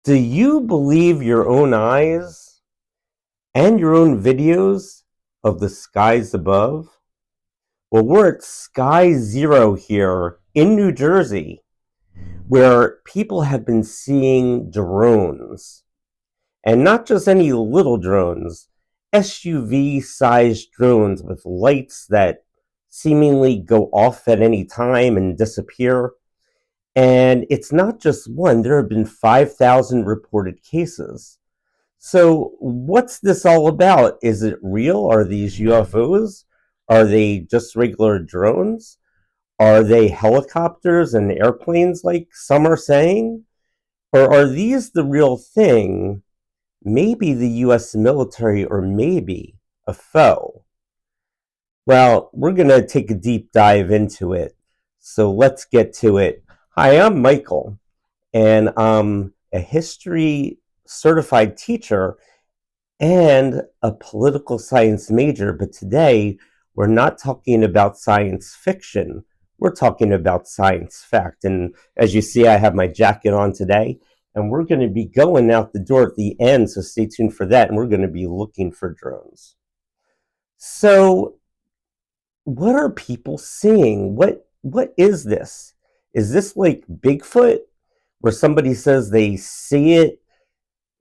Do you believe your own eyes and your own videos of the skies above? Well, we're at Sky Zero here in New Jersey, where people have been seeing drones. And not just any little drones, SUV sized drones with lights that seemingly go off at any time and disappear. And it's not just one, there have been 5,000 reported cases. So, what's this all about? Is it real? Are these UFOs? Are they just regular drones? Are they helicopters and airplanes like some are saying? Or are these the real thing? Maybe the US military, or maybe a foe? Well, we're going to take a deep dive into it. So, let's get to it. Hi, I'm Michael, and I'm a history certified teacher and a political science major. But today, we're not talking about science fiction. We're talking about science fact. And as you see, I have my jacket on today, and we're going to be going out the door at the end. So stay tuned for that. And we're going to be looking for drones. So, what are people seeing? What is this? Is this like Bigfoot, where somebody says they see it?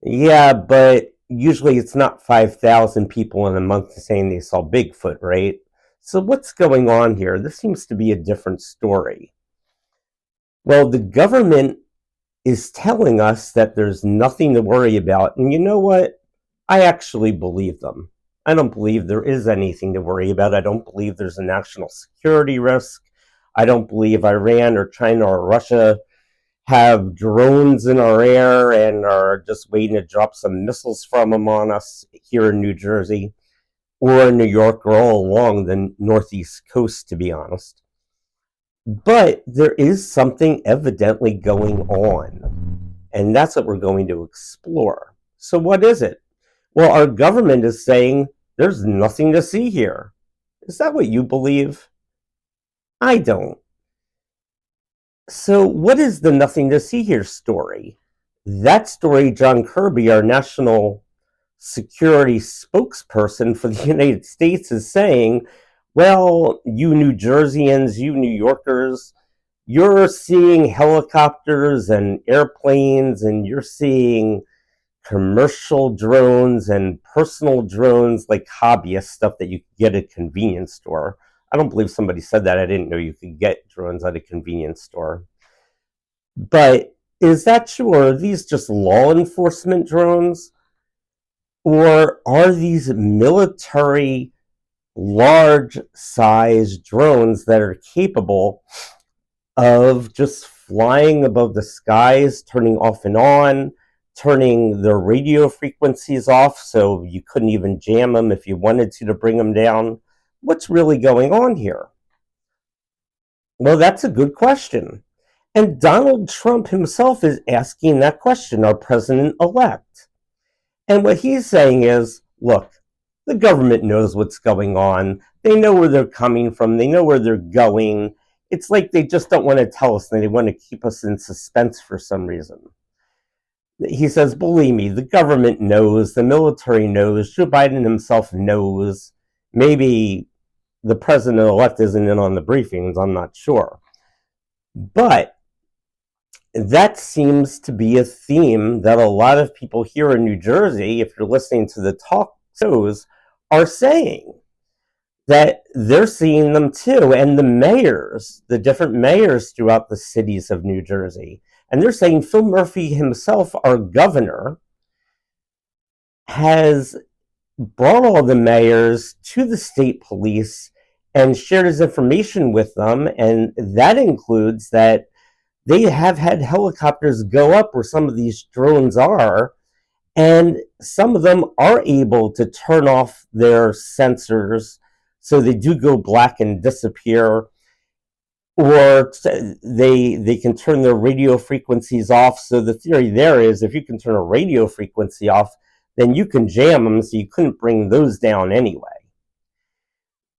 Yeah, but usually it's not 5,000 people in a month saying they saw Bigfoot, right? So what's going on here? This seems to be a different story. Well, the government is telling us that there's nothing to worry about. And you know what? I actually believe them. I don't believe there is anything to worry about. I don't believe there's a national security risk. I don't believe Iran or China or Russia have drones in our air and are just waiting to drop some missiles from them on us here in New Jersey or in New York or all along the Northeast coast, to be honest. But there is something evidently going on, and that's what we're going to explore. So, what is it? Well, our government is saying there's nothing to see here. Is that what you believe? I don't. So, what is the nothing to see here story? That story, John Kirby, our national security spokesperson for the United States, is saying, well, you New Jerseyans, you New Yorkers, you're seeing helicopters and airplanes, and you're seeing commercial drones and personal drones, like hobbyist stuff that you could get at a convenience store. I don't believe somebody said that. I didn't know you could get drones at a convenience store. But is that true, or are these just law enforcement drones? Or are these military, large size drones that are capable of just flying above the skies, turning off and on, turning their radio frequencies off so you couldn't even jam them if you wanted to bring them down? What's really going on here? Well, that's a good question. And Donald Trump himself is asking that question, our president elect. And what he's saying is, look, the government knows what's going on. They know where they're coming from. They know where they're going. It's like they just don't want to tell us, and they want to keep us in suspense for some reason. He says, believe me, the government knows, the military knows, Joe Biden himself knows. Maybe the president-elect isn't in on the briefings, I'm not sure. But that seems to be a theme that a lot of people here in New Jersey, if you're listening to the talk shows, are saying that they're seeing them too. And the mayors, the different mayors throughout the cities of New Jersey, and they're saying Phil Murphy himself, our governor, has brought all the mayors to the state police and shared his information with them. And that includes that they have had helicopters go up where some of these drones are, and some of them are able to turn off their sensors so they do go black and disappear, or they can turn their radio frequencies off. So the theory there is, if you can turn a radio frequency off, then you can jam them so you couldn't bring those down anyway.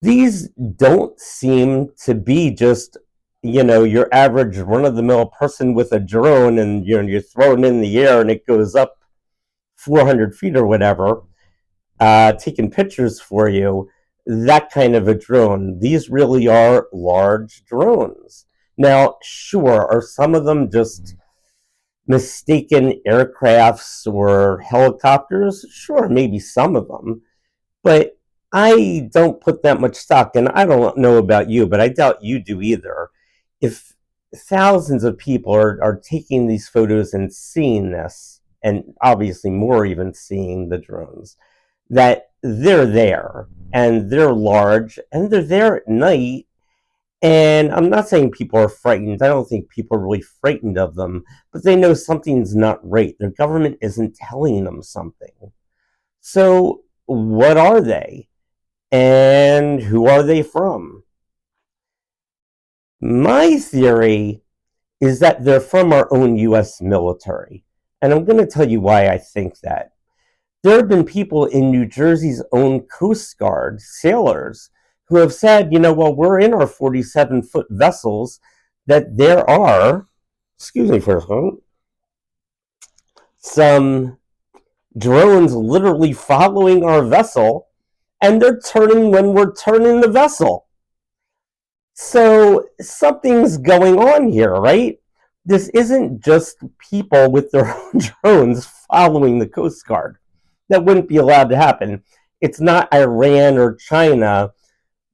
These don't seem to be just your average run-of-the-mill person with a drone, and you're throwing it in the air and it goes up 400 feet or whatever, taking pictures for you. That kind of a drone. These really are large drones. Now, sure, are some of them just mistaken aircrafts or helicopters? Sure, maybe some of them, but I don't put that much stock, and I don't know about you, but I doubt you do either. If thousands of people are taking these photos and seeing this, and obviously more even seeing the drones, that they're there and they're large and they're there at night. And I'm not saying people are frightened. I don't think people are really frightened of them, but they know something's not right. Their government isn't telling them something. So, what are they? And who are they from? My theory is that they're from our own US military. And I'm going to tell you why I think that. There have been people in New Jersey's own Coast Guard, sailors, who have said, well, we're in our 47-foot vessels, that there are, excuse me for a second, some drones literally following our vessel, and they're turning when we're turning the vessel. So something's going on here, right? This isn't just people with their own drones following the Coast Guard. That wouldn't be allowed to happen. It's not Iran or China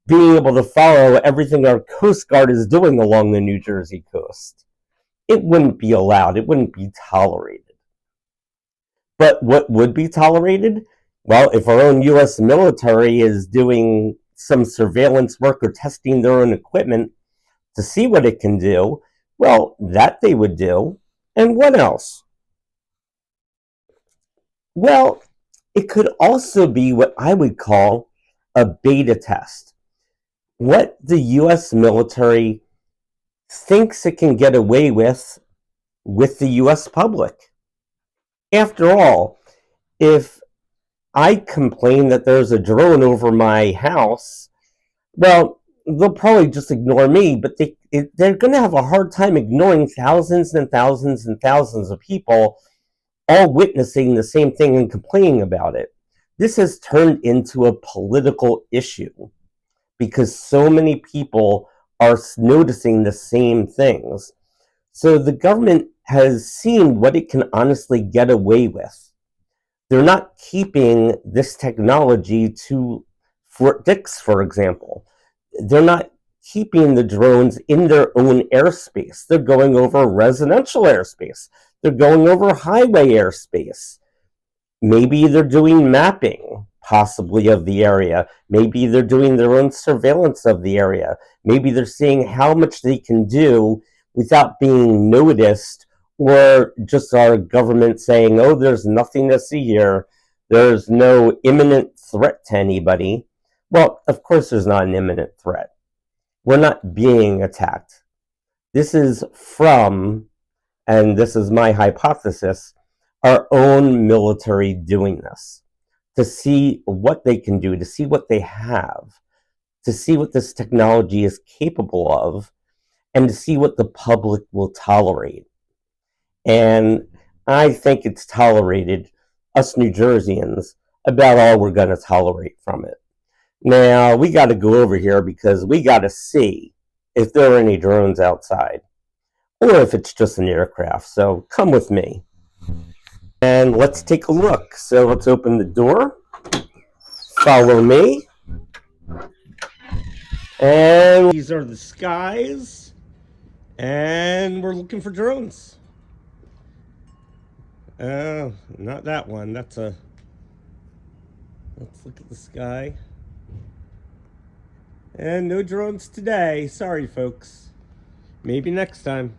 being able to follow everything our Coast Guard is doing along the New Jersey coast. It wouldn't be allowed. It wouldn't be tolerated. But what would be tolerated? Well, if our own U.S. military is doing some surveillance work or testing their own equipment to see what it can do, well, that they would do. And what else? Well, it could also be what I would call a beta test. What the US military thinks it can get away with the US public. After all, if I complain that there's a drone over my house, well, they'll probably just ignore me, but they're going to have a hard time ignoring thousands and thousands and thousands of people all witnessing the same thing and complaining about it. This has turned into a political issue because so many people are noticing the same things. So the government has seen what it can honestly get away with. They're not keeping this technology to Fort Dix, for example. They're not keeping the drones in their own airspace. They're going over residential airspace. They're going over highway airspace. Maybe they're doing mapping, possibly, of the area. Maybe they're doing their own surveillance of the area. Maybe they're seeing how much they can do without being noticed, or just our government saying, oh, there's nothing to see here. There's no imminent threat to anybody. Well, of course there's not an imminent threat. We're not being attacked. This is from, and this is my hypothesis, our own military doing this to see what they can do, to see what they have, to see what this technology is capable of, and to see what the public will tolerate. And I think it's tolerated, us New Jerseyans, about all we're going to tolerate from it. Now, we got to go over here because we got to see if there are any drones outside, or if it's just an aircraft. So come with me. And let's take a look. So let's open the door. Follow me. And these are the skies. And we're looking for drones. Not that one. Let's look at the sky. And no drones today. Sorry, folks. Maybe next time.